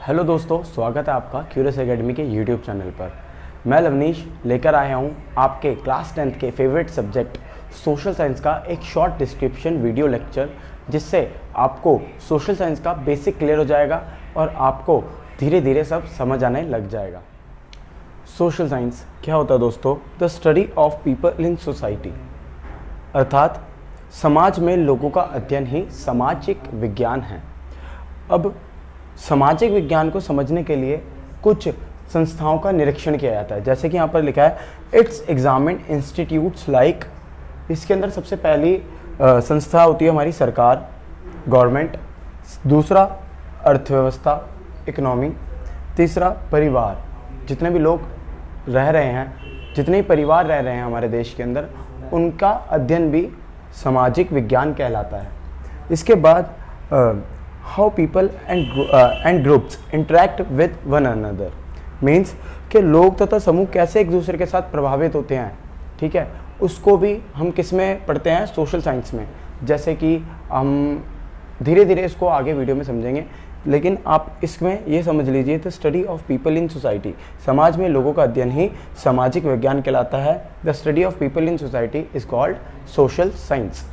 Hello दोस्तों, स्वागत है आपका क्यूरियस एकेडमी के यूट्यूब चैनल पर। मैं लवनीश लेकर आया हूँ आपके क्लास 10th के फेवरेट सब्जेक्ट सोशल साइंस का एक शॉर्ट डिस्क्रिप्शन वीडियो लेक्चर, जिससे आपको सोशल साइंस का बेसिक क्लियर हो जाएगा और आपको धीरे धीरे सब समझ आने लग जाएगा। सोशल साइंस क्या होता है दोस्तों? The study of people in society, अर्थात समाज में लोगों का अध्ययन ही सामाजिक विज्ञान है। अब सामाजिक विज्ञान को समझने के लिए कुछ संस्थाओं का निरीक्षण किया जाता है, जैसे कि यहाँ पर लिखा है इट्स एग्जामिन इंस्टीट्यूट्स लाइक। इसके अंदर सबसे पहली संस्था होती है हमारी सरकार, गवर्नमेंट। दूसरा अर्थव्यवस्था, इकोनॉमी। तीसरा परिवार, जितने भी लोग रह रहे हैं, जितने भी परिवार रह रहे हैं हमारे देश के अंदर, उनका अध्ययन भी सामाजिक विज्ञान कहलाता है। इसके बाद how people and groups interact with one another, means कि लोग तथा समूह कैसे एक दूसरे के साथ प्रभावित होते हैं। ठीक है, उसको भी हम किस में पढ़ते हैं? सोशल साइंस में। जैसे कि हम धीरे धीरे इसको आगे वीडियो में समझेंगे, लेकिन आप इसमें ये समझ लीजिए the study of people in society, समाज में लोगों का अध्ययन ही सामाजिक विज्ञान कहलाता है। The study of people in society is called social science.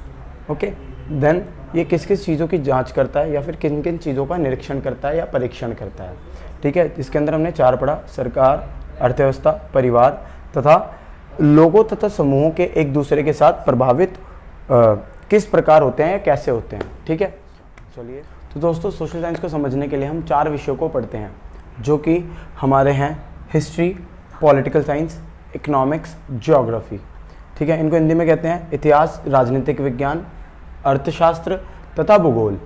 Okay, then ये किस किस चीज़ों की जांच करता है या फिर किन किन चीज़ों का निरीक्षण करता है या परीक्षण करता है। ठीक है, इसके अंदर हमने 4 पढ़ा: सरकार, अर्थव्यवस्था, परिवार तथा लोगों तथा समूहों के एक दूसरे के साथ प्रभावित किस प्रकार होते हैं या कैसे होते हैं। ठीक है, चलिए तो दोस्तों, सोशल साइंस को समझने के लिए हम 4 विषयों को पढ़ते हैं, जो कि हमारे हैं history, political science, economics, geography. ठीक है, इनको हिंदी में कहते हैं इतिहास, राजनीतिक विज्ञान, अर्थशास्त्र तथा भूगोल।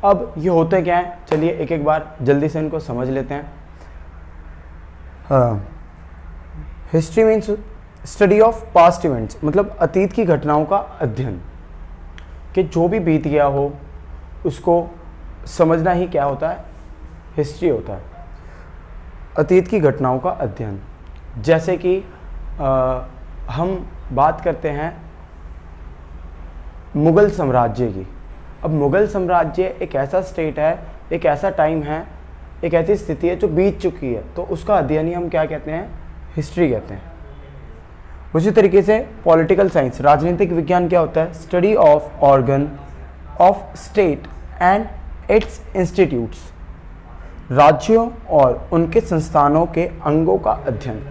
अब ये होते क्या हैं, चलिए एक एक बार जल्दी से इनको समझ लेते हैं। History means study of past events, मतलब अतीत की घटनाओं का अध्ययन, कि जो भी बीत गया हो उसको समझना ही क्या होता है? हिस्ट्री होता है। अतीत की घटनाओं का अध्ययन, जैसे कि हम बात करते हैं मुग़ल साम्राज्य की। अब मुग़ल साम्राज्य एक ऐसा स्टेट है, एक ऐसा टाइम है, एक ऐसी स्थिति है जो बीत चुकी है, तो उसका अध्ययन ही हम क्या कहते हैं? हिस्ट्री कहते हैं। उसी तरीके से पॉलिटिकल साइंस, राजनीतिक विज्ञान क्या होता है? Study of organ of state and it's institutes, राज्यों और उनके संस्थानों के अंगों का अध्ययन।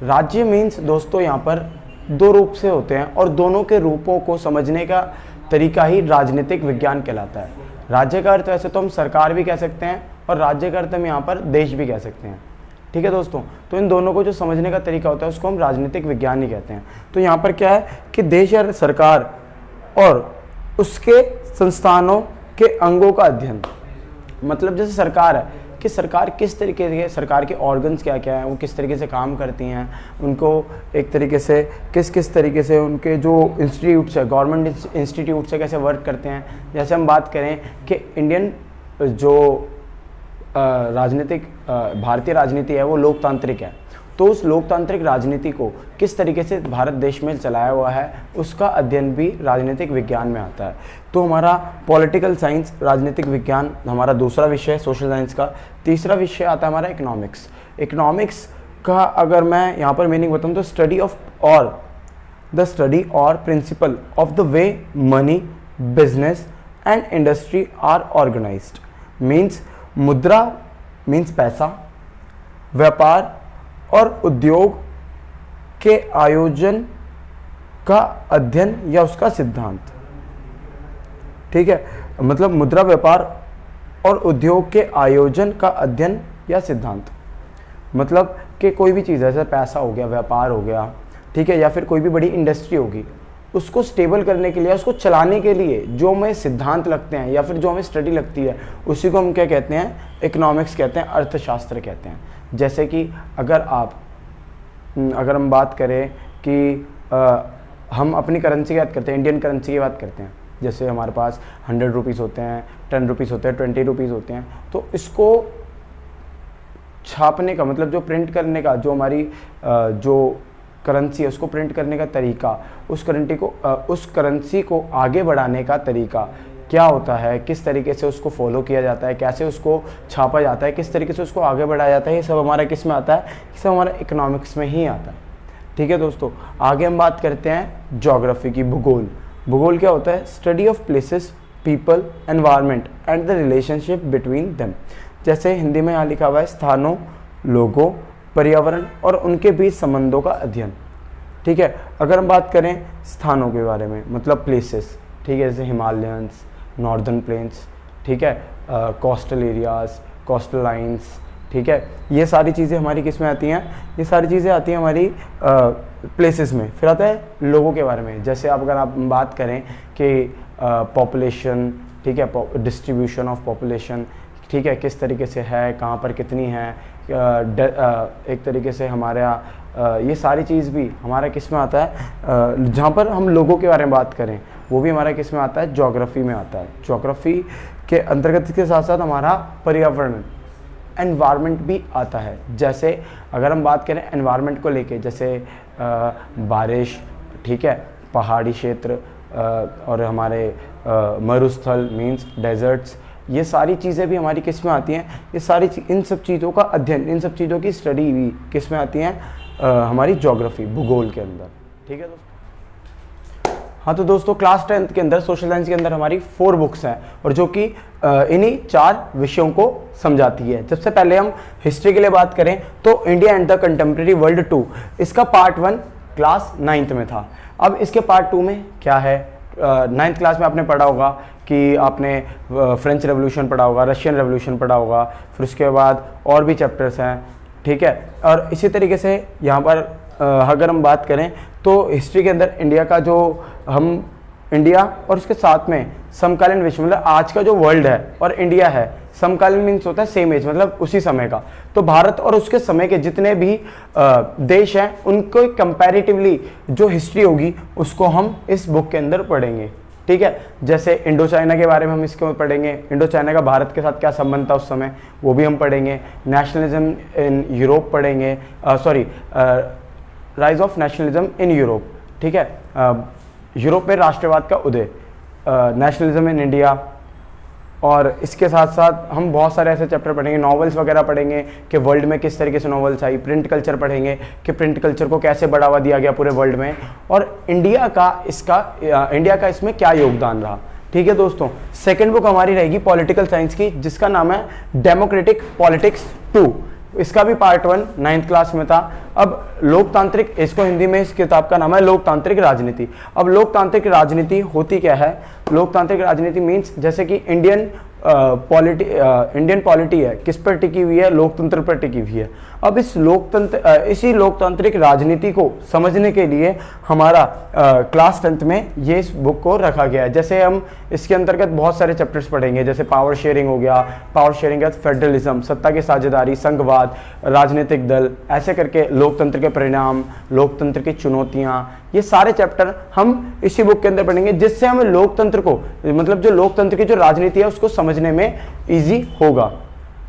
राज्य मीन्स दोस्तों यहाँ पर 2 रूप से होते हैं, और दोनों के रूपों को समझने का तरीका ही राजनीतिक विज्ञान कहलाता है। राज्य का अर्थ वैसे तो हम सरकार भी कह सकते हैं, और राज्य का अर्थ हम यहाँ पर देश भी कह सकते हैं। ठीक है दोस्तों, तो इन दोनों को जो समझने का तरीका होता है उसको हम राजनीतिक विज्ञान ही कहते हैं। तो यहाँ पर क्या है कि देश या सरकार और उसके संस्थानों के अंगों का अध्ययन, मतलब जैसे सरकार है कि सरकार किस तरीके से, सरकार के ऑर्गन्स क्या क्या हैं, वो किस तरीके से काम करती हैं, उनको एक तरीके से किस किस तरीके से उनके जो इंस्टीट्यूट्स है, गवर्नमेंट इंस्टीट्यूट्स है, कैसे वर्क करते हैं। जैसे हम बात करें कि इंडियन जो राजनीतिक भारतीय राजनीति है वो लोकतांत्रिक है, तो उस लोकतांत्रिक राजनीति को किस तरीके से भारत देश में चलाया हुआ है उसका अध्ययन भी राजनीतिक विज्ञान में आता है। तो हमारा पॉलिटिकल साइंस, राजनीतिक विज्ञान हमारा दूसरा विषय है सोशल साइंस का। तीसरा विषय आता है हमारा इकोनॉमिक्स। इकोनॉमिक्स का अगर मैं यहाँ पर मीनिंग बताऊँ तो स्टडी और principle of the way money, business and industry are organised, means मुद्रा मीन्स पैसा, व्यापार और उद्योग के आयोजन का अध्ययन या उसका सिद्धांत। ठीक है, मतलब मुद्रा, व्यापार और उद्योग के आयोजन का अध्ययन या सिद्धांत, मतलब कि कोई भी चीज़ है, जैसे पैसा हो गया, व्यापार हो गया, ठीक है, या फिर कोई भी बड़ी इंडस्ट्री होगी, उसको स्टेबल करने के लिए, उसको चलाने के लिए जो हमें सिद्धांत लगते हैं या फिर जो हमें स्टडी लगती है, उसी को हम क्या कहते हैं? इकोनॉमिक्स कहते हैं, अर्थशास्त्र कहते हैं। जैसे कि अगर हम बात करें कि हम अपनी करेंसी की बात करते हैं, इंडियन करेंसी की बात करते हैं, जैसे हमारे पास 100 रुपीज़ होते हैं, 10 रुपीज़ होते हैं, 20 रुपीज़ होते हैं, तो इसको छापने का मतलब जो प्रिंट करने का, जो हमारी जो करेंसी है उसको प्रिंट करने का तरीका, उस करेंसी को आगे बढ़ाने का तरीका, क्या होता है, किस तरीके से उसको फॉलो किया जाता है, कैसे उसको छापा जाता है, किस तरीके से उसको आगे बढ़ाया जाता है, ये सब हमारा किस में आता है, ये सब हमारा इकोनॉमिक्स में ही आता है। ठीक है दोस्तों, आगे हम बात करते हैं ज्योग्राफी की, भूगोल। भूगोल क्या होता है? Study of places, people, environment and the relationship between them. जैसे हिंदी में यहाँ लिखा हुआ है स्थानों, लोगों, पर्यावरण और उनके बीच संबंधों का अध्ययन। ठीक है, अगर हम बात करें स्थानों के बारे में, मतलब प्लेसेस, ठीक है, जैसे हिमालयंस, नॉर्दर्न प्लेन्स, ठीक है, कोस्टल एरियाज, कोस्टल लाइंस, ठीक है, ये सारी चीज़ें हमारी किस में आती हैं? ये सारी चीज़ें आती हैं हमारी प्लेसेस में। फिर आता है लोगों के बारे में, जैसे अगर आप बात करें कि पॉपुलेशन, ठीक है, डिस्ट्रीब्यूशन ऑफ पॉपुलेशन, ठीक है, किस तरीके से है, कहाँ पर कितनी है, एक तरीके से हमारे ये सारी चीज़ भी हमारा किस में आता है? जहाँ पर हम लोगों के बारे में बात करें वो भी हमारा किस में आता है? ज्योग्राफी में आता है। ज्योग्राफी के अंतर्गत इसके साथ साथ हमारा पर्यावरण, एनवायरनमेंट भी आता है। जैसे अगर हम बात करें एनवायरनमेंट को लेके, जैसे बारिश, ठीक है, पहाड़ी क्षेत्र और हमारे मरुस्थल मीन्स डेजर्ट्स, ये सारी चीज़ें भी हमारी किस में आती हैं? ये सारी इन सब चीज़ों का अध्ययन, इन सब चीज़ों की स्टडी भी किस में आती हैं? हमारी ज्योग्राफी, भूगोल के अंदर। ठीक है दोस्तों। हाँ तो दोस्तों, क्लास 10th के अंदर सोशल साइंस के अंदर हमारी 4 बुक्स हैं और जो कि इन्हीं 4 विषयों को समझाती है। सबसे पहले हम हिस्ट्री के लिए बात करें तो India and the contemporary world 2, इसका पार्ट 1 क्लास 9th में था। अब इसके पार्ट 2 में क्या है? 9th क्लास में आपने पढ़ा होगा कि आपने फ्रेंच रेवोल्यूशन पढ़ा होगा, रशियन रेवोल्यूशन पढ़ा होगा, फिर उसके बाद और भी चैप्टर्स हैं। ठीक है, और इसी तरीके से यहाँ पर अगर हम बात करें तो हिस्ट्री के अंदर इंडिया का जो हम इंडिया और उसके साथ में समकालीन विश्व, मतलब आज का जो वर्ल्ड है और इंडिया है, समकालीन मीन्स होता है सेम एज, मतलब उसी समय का। तो भारत और उसके समय के जितने भी देश हैं उनको कंपैरेटिवली जो हिस्ट्री होगी उसको हम इस बुक के अंदर पढ़ेंगे। ठीक है, जैसे इंडो चाइना के बारे में हम इसके पढ़ेंगे, इंडो चाइना का भारत के साथ क्या संबंध था उस समय, वो भी हम पढ़ेंगे। नेशनलिज्म इन यूरोप पढ़ेंगे, rise of nationalism in Europe. ठीक है, यूरोप में राष्ट्रवाद का उदय, नेशनलिज्म इन इंडिया। और इसके साथ साथ हम बहुत सारे ऐसे चैप्टर पढ़ेंगे, नॉवेल्स वगैरह पढ़ेंगे कि वर्ल्ड में किस तरीके से नॉवेल्स आई, प्रिंट कल्चर पढ़ेंगे कि प्रिंट कल्चर को कैसे बढ़ावा दिया गया पूरे वर्ल्ड में, और इंडिया का इसमें क्या योगदान रहा। ठीक है दोस्तों, सेकंड बुक हमारी रहेगी पॉलिटिकल साइंस की, जिसका नाम है डेमोक्रेटिक पॉलिटिक्स 2। इसका भी पार्ट 1 9th क्लास में था। अब लोकतांत्रिक, इसको हिंदी में इस किताब का नाम है लोकतांत्रिक राजनीति। अब लोकतांत्रिक राजनीति होती क्या है? लोकतांत्रिक राजनीति मीन्स जैसे कि इंडियन पॉलिटी है, किस पर टिकी हुई है? लोकतंत्र पर टिकी हुई है। अब इसी लोकतांत्रिक राजनीति को समझने के लिए हमारा क्लास 10th में ये इस बुक को रखा गया है। जैसे हम इसके अंतर्गत बहुत सारे चैप्टर्स पढ़ेंगे, जैसे पावर शेयरिंग हो गया, पावर शेयरिंग के फेडरलिज्म, सत्ता की साझेदारी, संघवाद, राजनीतिक दल, ऐसे करके लोकतंत्र के परिणाम, लोकतंत्र की चुनौतियां, ये सारे चैप्टर हम इसी बुक के अंदर पढ़ेंगे, जिससे हमें लोकतंत्र को, मतलब जो लोकतंत्र की जो राजनीति है उसको समझने में इजी होगा।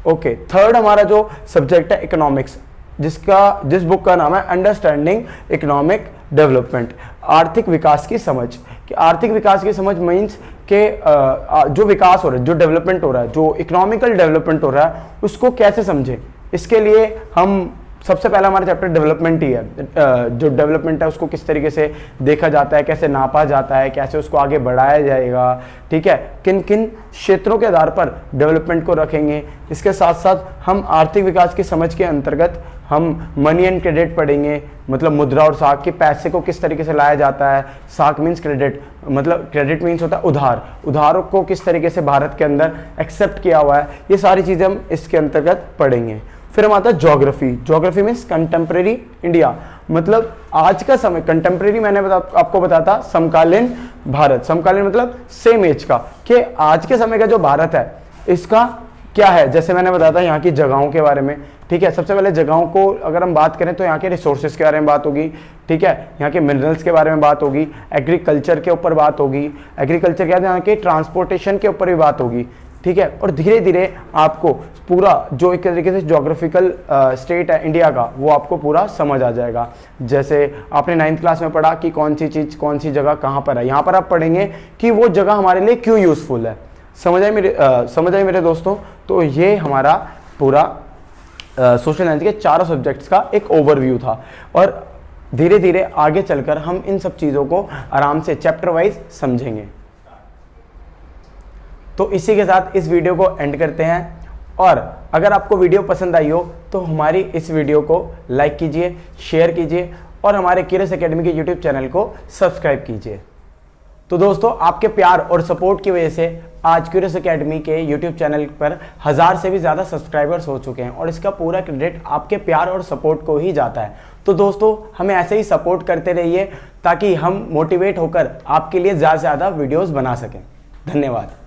ओके, थर्ड हमारा जो सब्जेक्ट है इकोनॉमिक्स, जिस बुक का नाम है अंडरस्टैंडिंग इकोनॉमिक डेवलपमेंट, आर्थिक विकास की समझ। कि आर्थिक विकास की समझ मीन्स के जो विकास हो रहा है, जो डेवलपमेंट हो रहा है, जो इकोनॉमिकल डेवलपमेंट हो रहा है, उसको कैसे समझें। इसके लिए हम सबसे पहला हमारा चैप्टर डेवलपमेंट ही है। जो डेवलपमेंट है उसको किस तरीके से देखा जाता है, कैसे नापा जाता है, कैसे उसको आगे बढ़ाया जाएगा। ठीक है, किन किन क्षेत्रों के आधार पर डेवलपमेंट को रखेंगे। इसके साथ साथ हम आर्थिक विकास की समझ के अंतर्गत हम मनी एंड क्रेडिट पढ़ेंगे, मतलब मुद्रा और साख के पैसे को किस तरीके से लाया जाता है। साख मीन्स क्रेडिट, मतलब क्रेडिट मीन्स होता है उधार को किस तरीके से भारत के अंदर एक्सेप्ट किया हुआ है। ये सारी चीज़ें हम इसके अंतर्गत पढ़ेंगे। फिर हम आता है ज्योग्राफी मीन्स कंटेम्प्रेरी इंडिया, मतलब आज का समय। कंटेम्प्रेरी मैंने आपको बताया था समकालीन भारत, समकालीन मतलब सेम एज का, कि आज के समय का जो भारत है इसका क्या है। जैसे मैंने बताया था यहाँ की जगहों के बारे में। ठीक है, सबसे पहले जगहों को अगर हम बात करें तो यहाँ के रिसोर्सेज के बारे में बात होगी। ठीक है, यहाँ के मिनरल्स के बारे में बात होगी, एग्रीकल्चर के ऊपर बात होगी, एग्रीकल्चर के बाद यहाँ के ट्रांसपोर्टेशन के ऊपर भी बात होगी। ठीक है। और धीरे धीरे आपको पूरा जो एक तरीके से ज्योग्राफिकल स्टेट है इंडिया का वो आपको पूरा समझ आ जाएगा। जैसे आपने 9th क्लास में पढ़ा कि कौन सी चीज़ कौन सी जगह कहाँ पर है, यहाँ पर आप पढ़ेंगे कि वो जगह हमारे लिए क्यों यूज़फुल है। समझ आए मेरे दोस्तों। तो ये हमारा पूरा सोशल साइंस के चारों सब्जेक्ट्स का एक ओवरव्यू था, और धीरे धीरे आगे चलकर हम इन सब चीज़ों को आराम से चैप्टर वाइज समझेंगे। तो इसी के साथ इस वीडियो को एंड करते हैं, और अगर आपको वीडियो पसंद आई हो तो हमारी इस वीडियो को लाइक कीजिए, शेयर कीजिए और हमारे क्यूरियस एकेडमी के यूट्यूब चैनल को सब्सक्राइब कीजिए। तो दोस्तों, आपके प्यार और सपोर्ट की वजह से आज क्यूरियस एकेडमी के यूट्यूब चैनल पर 1000 से भी ज़्यादा सब्सक्राइबर्स हो चुके हैं, और इसका पूरा क्रेडिट आपके प्यार और सपोर्ट को ही जाता है। तो दोस्तों, हमें ऐसे ही सपोर्ट करते रहिए ताकि हम मोटिवेट होकर आपके लिए ज़्यादा से ज़्यादा वीडियोज़ बना सकें। धन्यवाद।